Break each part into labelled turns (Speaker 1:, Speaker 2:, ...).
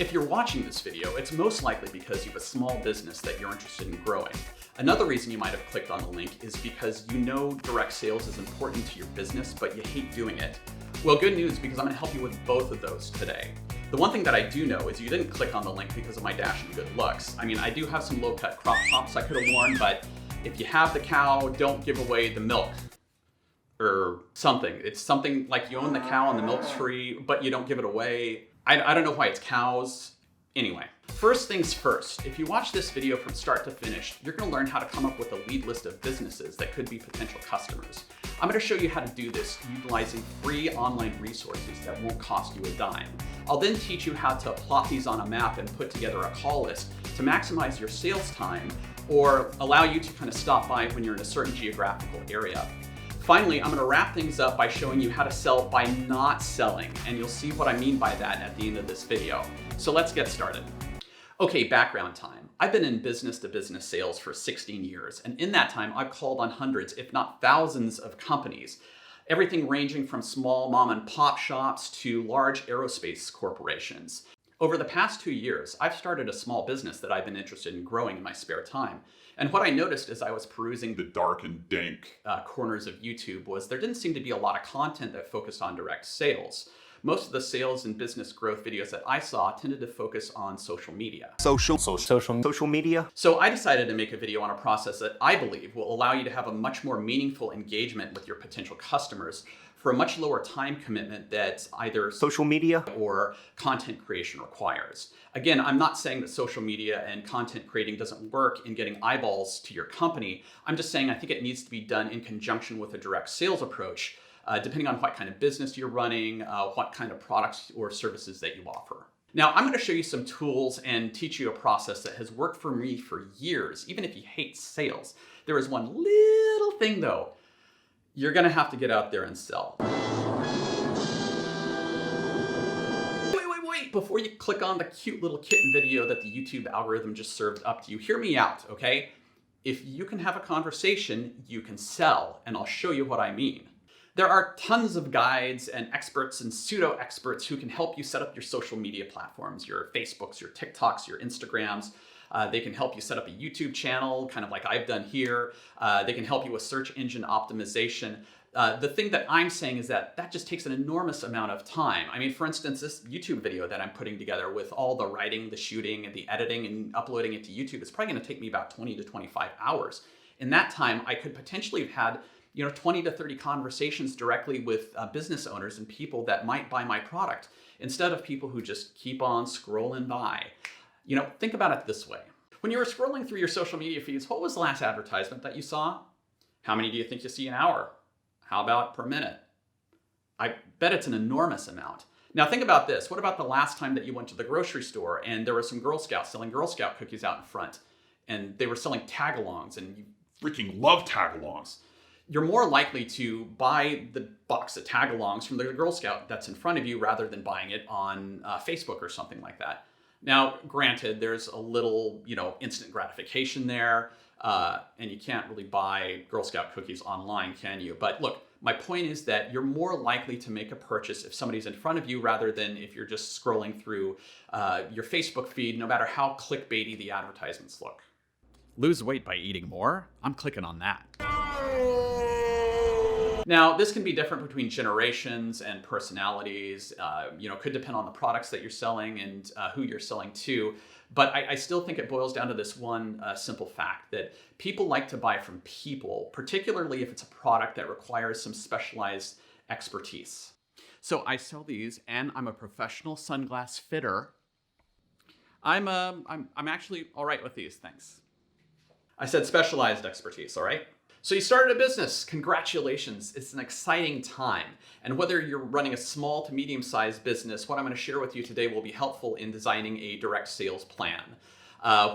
Speaker 1: If you're watching this video, it's most likely because you have a small business that you're interested in growing. Another reason you might have clicked on the link is because you know direct sales is important to your business, but you hate doing it. Well, good news, because I'm going to help you with both of those today. The one thing that I do know is you didn't click on the link because of my dashing good looks. I mean, I do have some low-cut crop tops I could have worn, but if you have the cow, don't give away the milk. Or something. It's something like you own the cow and the milk's free, but you don't give it away. I don't know why it's cows. Anyway, first things first, if you watch this video from start to finish, you're gonna learn how to come up with a lead list of businesses that could be potential customers. I'm gonna show you how to do this utilizing free online resources that won't cost you a dime. I'll then teach you how to plot these on a map and put together a call list to maximize your sales time or allow you to kind of stop by when you're in a certain geographical area. Finally, I'm going to wrap things up by showing you how to sell by not selling, and you'll see what I mean by that at the end of this video. So let's get started. Okay, background time. I've been in business-to-business sales for 16 years, and in that time, I've called on hundreds, if not thousands of companies. Everything ranging from small mom and pop shops to large aerospace corporations. Over the past 2 years, I've started a small business that I've been interested in growing in my spare time. And what I noticed as I was perusing the dark and dank corners of YouTube was there didn't seem to be a lot of content that focused on direct sales. Most of the sales and business growth videos that I saw tended to focus on social media.
Speaker 2: Social media.
Speaker 1: So I decided to make a video on a process that I believe will allow you to have a much more meaningful engagement with your potential customers for a much lower time commitment that either
Speaker 2: Social media
Speaker 1: or content creation requires. Again, I'm not saying that social media and content creating doesn't work in getting eyeballs to your company. I'm just saying I think it needs to be done in conjunction with a direct sales approach, depending on what kind of business you're running, what kind of products or services that you offer. Now, I'm going to show you some tools and teach you a process that has worked for me for years, even if you hate sales. There is one little thing though. You're going to have to get out there and sell. Wait, before you click on the cute little kitten video that the YouTube algorithm just served up to you, hear me out, okay? If you can have a conversation, you can sell, and I'll show you what I mean. There are tons of guides and experts and pseudo-experts who can help you set up your social media platforms, your Facebooks, your TikToks, your Instagrams. They can help you set up a YouTube channel, kind of like I've done here. They can help you with search engine optimization. The thing that I'm saying is that that just takes an enormous amount of time. I mean, for instance, this YouTube video that I'm putting together with all the writing, the shooting, and the editing and uploading it to YouTube is probably going to take me about 20 to 25 hours. In that time, I could potentially have had 20 to 30 conversations directly with business owners and people that might buy my product instead of people who just keep on scrolling by. Think about it this way. When you were scrolling through your social media feeds, what was the last advertisement that you saw? How many do you think you see an hour? How about per minute? I bet it's an enormous amount. Now think about this. What about the last time that you went to the grocery store and there were some Girl Scouts selling Girl Scout cookies out in front and they were selling tag-alongs and you freaking love tag-alongs? You're more likely to buy the box of tag-alongs from the Girl Scout that's in front of you rather than buying it on Facebook or something like that. Now, granted, there's a little, instant gratification there, and you can't really buy Girl Scout cookies online, can you? But look, my point is that you're more likely to make a purchase if somebody's in front of you rather than if you're just scrolling through your Facebook feed, no matter how clickbaity the advertisements look. Lose weight by eating more? I'm clicking on that. Now, this can be different between generations and personalities. Could depend on the products that you're selling and who you're selling to. But I still think it boils down to this one simple fact that people like to buy from people, particularly if it's a product that requires some specialized expertise. So I sell these, and I'm a professional sunglass fitter. I'm actually all right with these things. I said specialized expertise, all right? So you started a business, congratulations, it's an exciting time. And whether you're running a small to medium-sized business, what I'm going to share with you today will be helpful in designing a direct sales plan.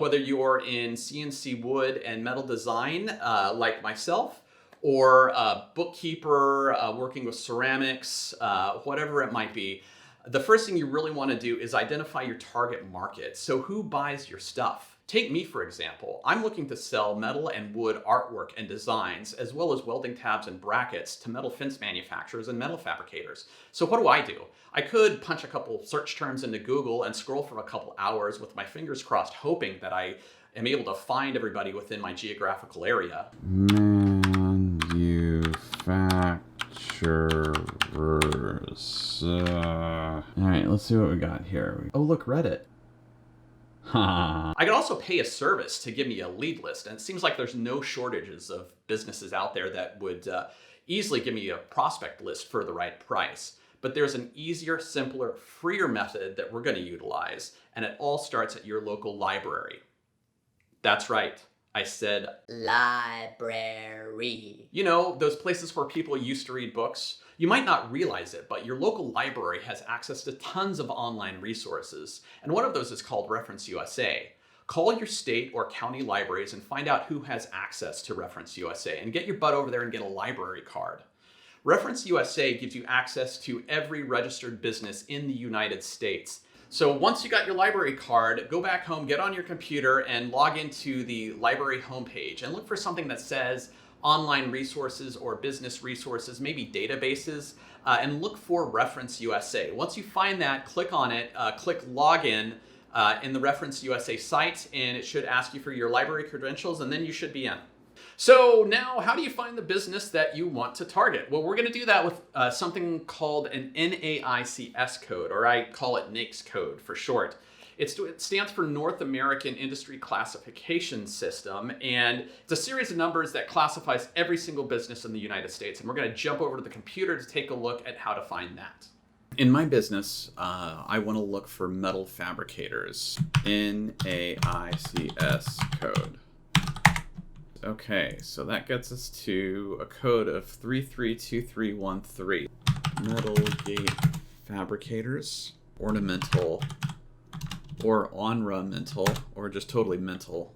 Speaker 1: Whether you're in CNC wood and metal design, like myself, or a bookkeeper working with ceramics, whatever it might be, the first thing you really want to do is identify your target market. So who buys your stuff? Take me, for example. I'm looking to sell metal and wood artwork and designs, as well as welding tabs and brackets to metal fence manufacturers and metal fabricators. So what do? I could punch a couple search terms into Google and scroll for a couple hours with my fingers crossed, hoping that I am able to find everybody within my geographical area.
Speaker 3: Manufacturers. All right, let's see what we got here. Oh, look, Reddit.
Speaker 1: I could also pay a service to give me a lead list, and it seems like there's no shortages of businesses out there that would easily give me a prospect list for the right price. But there's an easier, simpler, freer method that we're going to utilize, and it all starts at your local library. That's right. I said library. You know, those places where people used to read books? You might not realize it, but your local library has access to tons of online resources, and one of those is called Reference USA. Call your state or county libraries and find out who has access to Reference USA, and get your butt over there and get a library card. Reference USA gives you access to every registered business in the United States. So once you got your library card, go back home, get on your computer, and log into the library homepage and look for something that says online resources or business resources, maybe databases, and look for Reference USA. Once you find that, click on it, click Login in the Reference USA site, and it should ask you for your library credentials, and then you should be in. So now, how do you find the business that you want to target? Well, we're going to do that with something called an NAICS code, or I call it NAICS code for short. It stands for North American Industry Classification System, and it's a series of numbers that classifies every single business in the United States. And we're going to jump over to the computer to take a look at how to find that.
Speaker 3: In my business, I want to look for metal fabricators. NAICS code. Okay, so that gets us to a code of 332313. Metal gate fabricators, ornamental, or ornamental, or just totally mental.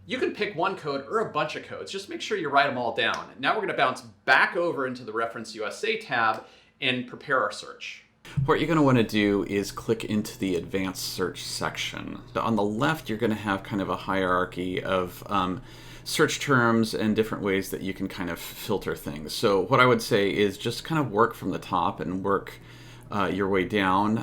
Speaker 1: You can pick one code or a bunch of codes. Just make sure you write them all down. Now we're going to bounce back over into the Reference USA tab and prepare our search.
Speaker 3: What you're going to want to do is click into the advanced search section. On the left, you're going to have kind of a hierarchy of search terms and different ways that you can kind of filter things. So what I would say is just kind of work from the top and work your way down.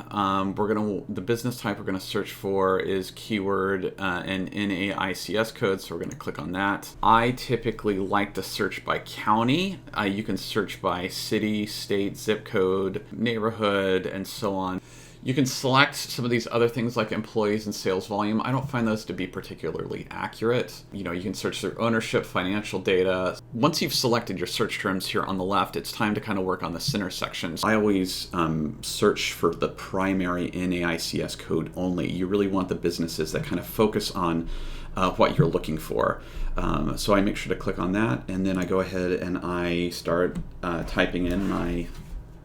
Speaker 3: The business type we're going to search for is keyword and NAICS code, so we're going to click on that. I typically like to search by county. You can search by city, state, zip code, neighborhood, and so on. You can select some of these other things like employees and sales volume. I don't find those to be particularly accurate. You know, you can search through ownership, financial data. Once you've selected your search terms here on the left, it's time to kind of work on the center sections. I always search for the primary NAICS code only. You really want the businesses that kind of focus on what you're looking for. So I make sure to click on that, and then I go ahead and I start typing in my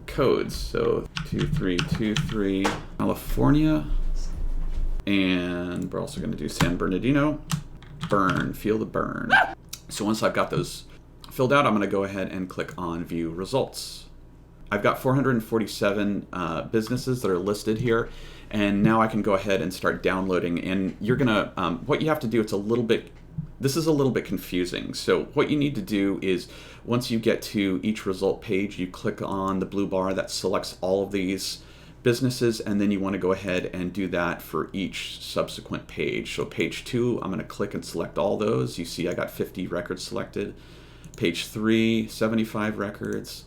Speaker 3: codes. So 2323 California, and we're also going to do San Bernardino. Burn, feel the burn. So once I've got those filled out, I'm going to go ahead and click on view results. I've got 447 businesses that are listed here, and now I can go ahead and start downloading. And you're gonna what you have to do, this is a little bit confusing. So what you need to do is, once you get to each result page, you click on the blue bar that selects all of these businesses, and then you want to go ahead and do that for each subsequent page. So page 2, I'm going to click and select all those. You see I got 50 records selected. Page 3, 75 records.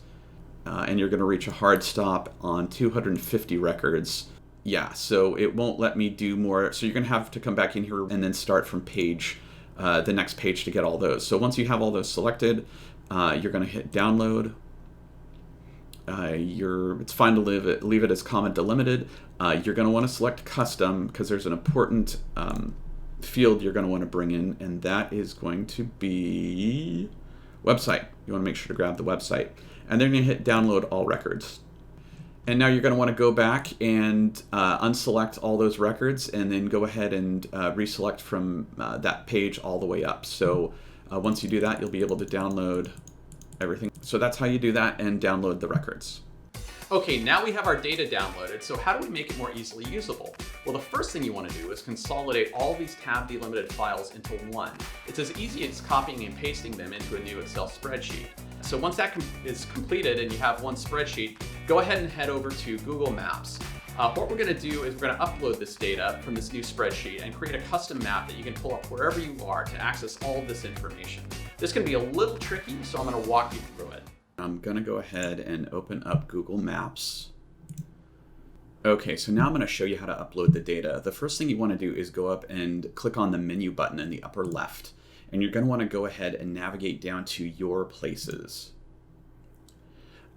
Speaker 3: And you're going to reach a hard stop on 250 records. Yeah, so it won't let me do more. So you're going to have to come back in here and then start from the next page to get all those. So once you have all those selected, you're going to hit download. It's fine to leave it as comment delimited. You're going to want to select custom because there's an important field you're going to want to bring in, and that is going to be website. You want to make sure to grab the website, and then you're going to hit download all records. And now you're going to want to go back and unselect all those records, and then go ahead and reselect from that page all the way up. So once you do that, you'll be able to download everything. So that's how you do that and download the records.
Speaker 1: Okay, now we have our data downloaded, so how do we make it more easily usable? Well, the first thing you want to do is consolidate all these tab delimited files into one. It's as easy as copying and pasting them into a new Excel spreadsheet. So once that is completed and you have one spreadsheet, go ahead and head over to Google Maps. What we're going to do is we're going to upload this data from this new spreadsheet and create a custom map that you can pull up wherever you are to access all of this information. This can be a little tricky, so I'm going to walk you through it.
Speaker 3: I'm going to go ahead and open up Google Maps. Okay, so now I'm going to show you how to upload the data. The first thing you want to do is go up and click on the menu button in the upper left. And you're going to want to go ahead and navigate down to Your Places.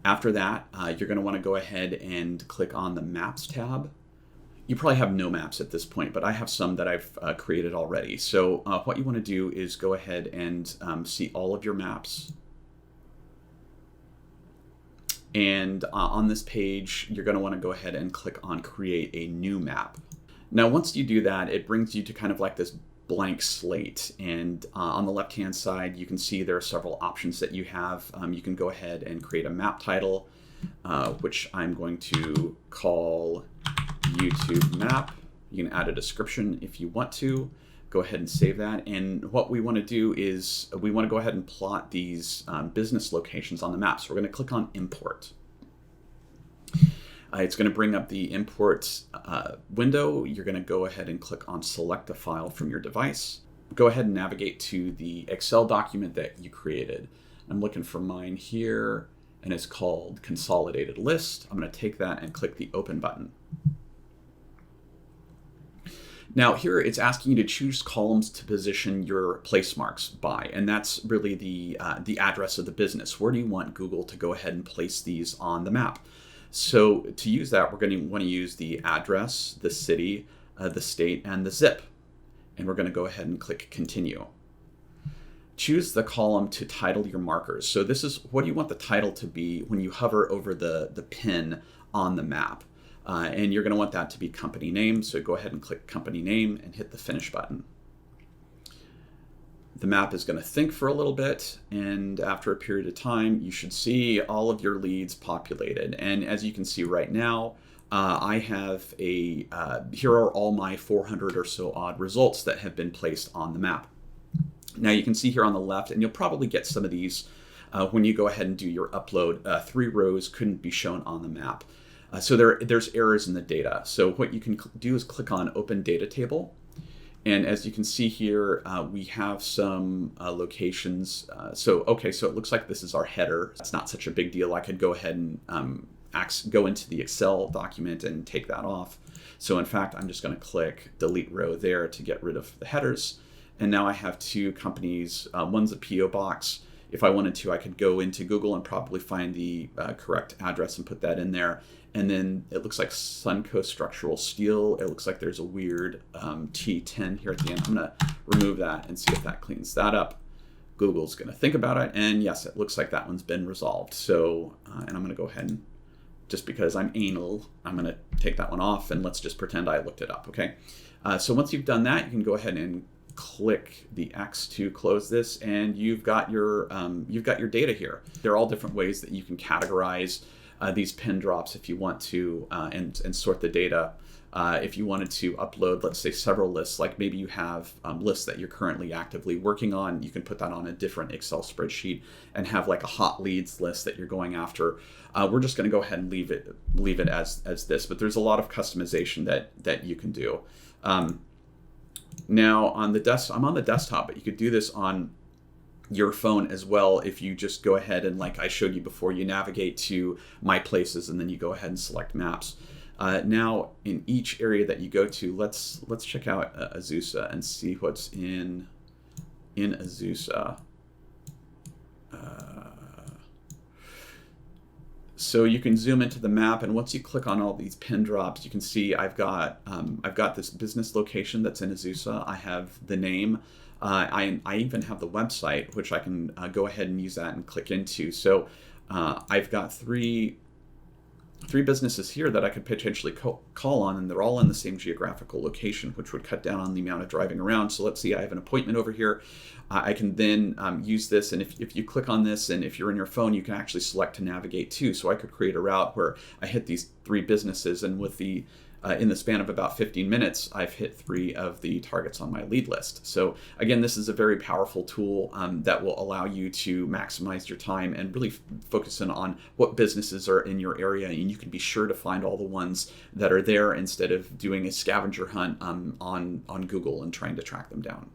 Speaker 3: After that, you're going to want to go ahead and click on the Maps tab. You probably have no maps at this point, but I have some that I've created already. So what you want to do is go ahead and see all of your maps. And on this page, you're going to want to go ahead and click on Create a New Map. Now, once you do that, it brings you to kind of like this blank slate. And on the left-hand side, you can see there are several options that you have. You can go ahead and create a map title, which I'm going to call YouTube Map. You can add a description if you want to. Go ahead and save that. And what we want to do is we want to go ahead and plot these business locations on the map. So we're going to click on Import. It's going to bring up the import window. You're going to go ahead and click on Select a file from your device. Go ahead and navigate to the Excel document that you created. I'm looking for mine here, and it's called Consolidated List. I'm going to take that and click the Open button. Now here it's asking you to choose columns to position your place marks by, and that's really the address of the business. Where do you want Google to go ahead and place these on the map? So to use that, we're going to want to use the address, the city, the state, and the zip. And we're going to go ahead and click Continue. Choose the column to title your markers. So this is what you want the title to be when you hover over the pin on the map. And you're going to want that to be company name. So go ahead and click company name and hit the finish button. The map is going to think for a little bit, and after a period of time, you should see all of your leads populated. And as you can see right now, I have here are all my 400 or so odd results that have been placed on the map. Now you can see here on the left, and you'll probably get some of these when you go ahead and do your upload. 3 rows couldn't be shown on the map. So there's errors in the data. So what you can do is click on Open Data Table. And as you can see here, we have some locations. So it looks like this is our header. It's not such a big deal. I could go ahead and go into the Excel document and take that off. So in fact, I'm just going to click Delete Row there to get rid of the headers. And now I have 2 companies. One's a PO box. If I wanted to, I could go into Google and probably find the correct address and put that in there. And then it looks like Suncoast Structural Steel. It looks like there's a weird T10 here at the end. I'm going to remove that and see if that cleans that up. Google's going to think about it. And yes, it looks like that one's been resolved. So, and I'm going to go ahead and, just because I'm anal, I'm going to take that one off, and let's just pretend I looked it up, okay? So once you've done that, you can go ahead and click the X to close this, and you've got your data here. There are all different ways that you can categorize these pin drops if you want to, and sort the data. If you wanted to upload, let's say, several lists, like maybe you have lists that you're currently actively working on, you can put that on a different Excel spreadsheet and have like a hot leads list that you're going after. We're just going to go ahead and leave it as this, but there's a lot of customization that you can do. Now I'm on the desktop, but you could do this on your phone as well. If you just go ahead and, like I showed you before, you navigate to My Places and then you go ahead and select Maps. Now in each area that you go to, let's check out Azusa and see what's in Azusa. So you can zoom into the map, and once you click on all these pin drops, you can see I've got this business location that's in Azusa. I have the name. I even have the website, which I can go ahead and use that and click into. So I've got 3 three businesses here that I could potentially call on, and they're all in the same geographical location, which would cut down on the amount of driving around. So let's see, I have an appointment over here. I can then use this, and if you click on this, and if you're in your phone, you can actually select to navigate to. So I could create a route where I hit these three businesses, and with the in the span of about 15 minutes, I've hit 3 of the targets on my lead list. So again, this is a very powerful tool that will allow you to maximize your time and really focus in on what businesses are in your area. And you can be sure to find all the ones that are there instead of doing a scavenger hunt on Google and trying to track them down.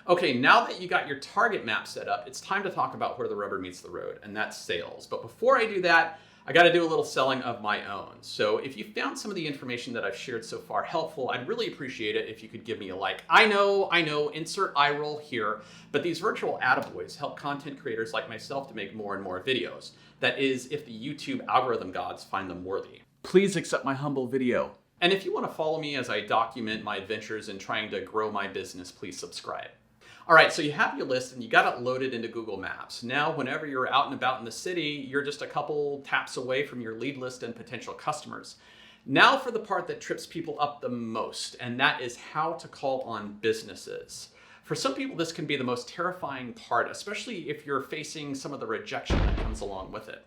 Speaker 1: Okay, now that you got your target map set up, it's time to talk about where the rubber meets the road, and that's sales. But before I do that, I got to do a little selling of my own. So if you found some of the information that I've shared so far helpful, I'd really appreciate it if you could give me a like. I know, insert eye roll here, but these virtual attaboys help content creators like myself to make more and more videos. That is, if the YouTube algorithm gods find them worthy. Please accept my humble video. And if you want to follow me as I document my adventures in trying to grow my business, please subscribe. All right, so you have your list and you got it loaded into Google Maps. Now, whenever you're out and about in the city, you're just a couple taps away from your lead list and potential customers. Now for the part that trips people up the most, and that is how to call on businesses. For some people, this can be the most terrifying part, especially if you're facing some of the rejection that comes along with it.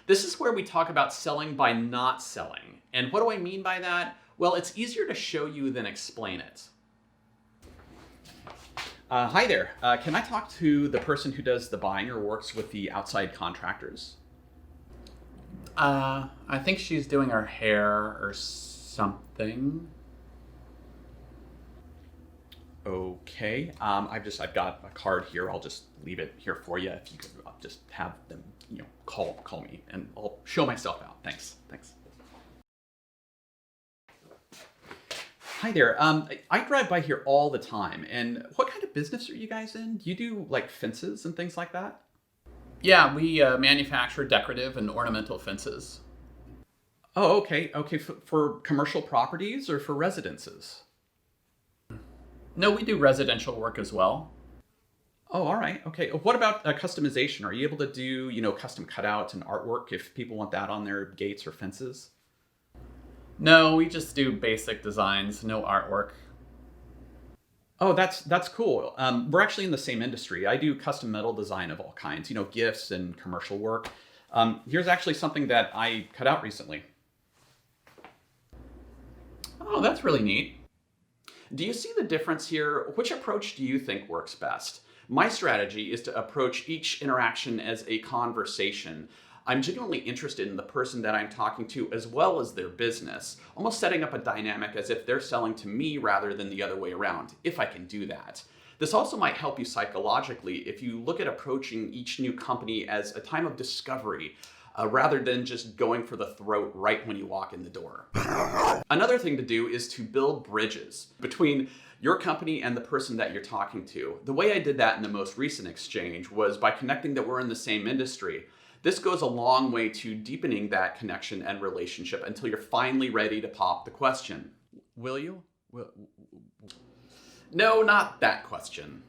Speaker 1: This is where we talk about selling by not selling. And what do I mean by that? Well, it's easier to show you than explain it. Hi there. Can I talk to the person who does the buying or works with the outside contractors? I think she's doing her hair or something. Okay. I've got a card here. I'll just leave it here for you. If you could just have them, call me, and I'll show myself out. Thanks. Hi there. I drive by here all the time. And what kind of business are you guys in? Do you do like fences and things like that? Yeah, we manufacture decorative and ornamental fences. Oh, okay. Okay, for commercial properties or for residences? No, we do residential work as well. Oh, all right. Okay. What about customization? Are you able to do, custom cutouts and artwork if people want that on their gates or fences? No, we just do basic designs, no artwork. Oh, that's cool. We're actually in the same industry. I do custom metal design of all kinds, gifts and commercial work. Here's actually something that I cut out recently. Oh, that's really neat. Do you see the difference here? Which approach do you think works best? My strategy is to approach each interaction as a conversation. I'm genuinely interested in the person that I'm talking to as well as their business, almost setting up a dynamic as if they're selling to me rather than the other way around, if I can do that. This also might help you psychologically if you look at approaching each new company as a time of discovery, rather than just going for the throat right when you walk in the door. Another thing to do is to build bridges between your company and the person that you're talking to. The way I did that in the most recent exchange was by connecting that we're in the same industry. This goes a long way to deepening that connection and relationship until you're finally ready to pop the question. Will you? No, not that question.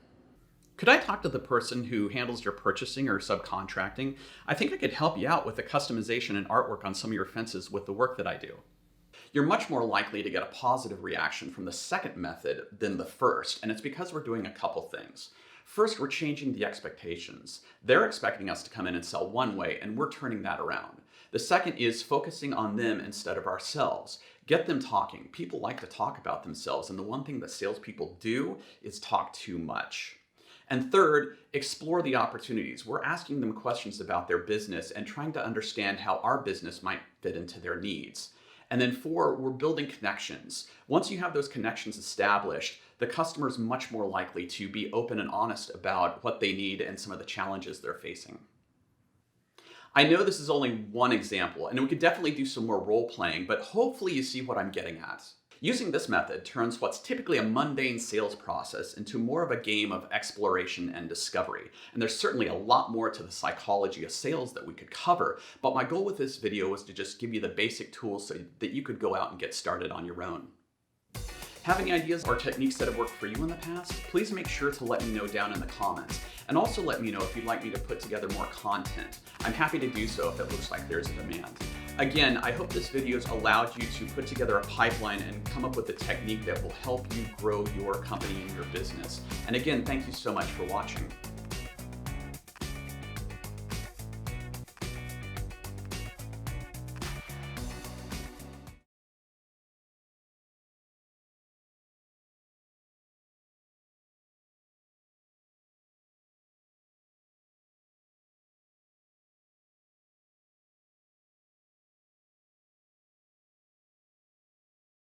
Speaker 1: Could I talk to the person who handles your purchasing or subcontracting? I think I could help you out with the customization and artwork on some of your fences with the work that I do. You're much more likely to get a positive reaction from the second method than the first, and it's because we're doing a couple things. First, we're changing the expectations. They're expecting us to come in and sell one way, and we're turning that around. The second is focusing on them instead of ourselves. Get them talking. People like to talk about themselves, and the one thing that salespeople do is talk too much. And third, explore the opportunities. We're asking them questions about their business and trying to understand how our business might fit into their needs. And then 4, we're building connections. Once you have those connections established, the customer is much more likely to be open and honest about what they need and some of the challenges they're facing. I know this is only one example, and we could definitely do some more role playing, but hopefully you see what I'm getting at. Using this method turns what's typically a mundane sales process into more of a game of exploration and discovery. And there's certainly a lot more to the psychology of sales that we could cover, but my goal with this video was to just give you the basic tools so that you could go out and get started on your own. Have any ideas or techniques that have worked for you in the past? Please make sure to let me know down in the comments. And also let me know if you'd like me to put together more content. I'm happy to do so if it looks like there's a demand. Again, I hope this video has allowed you to put together a pipeline and come up with a technique that will help you grow your company and your business. And again, thank you so much for watching.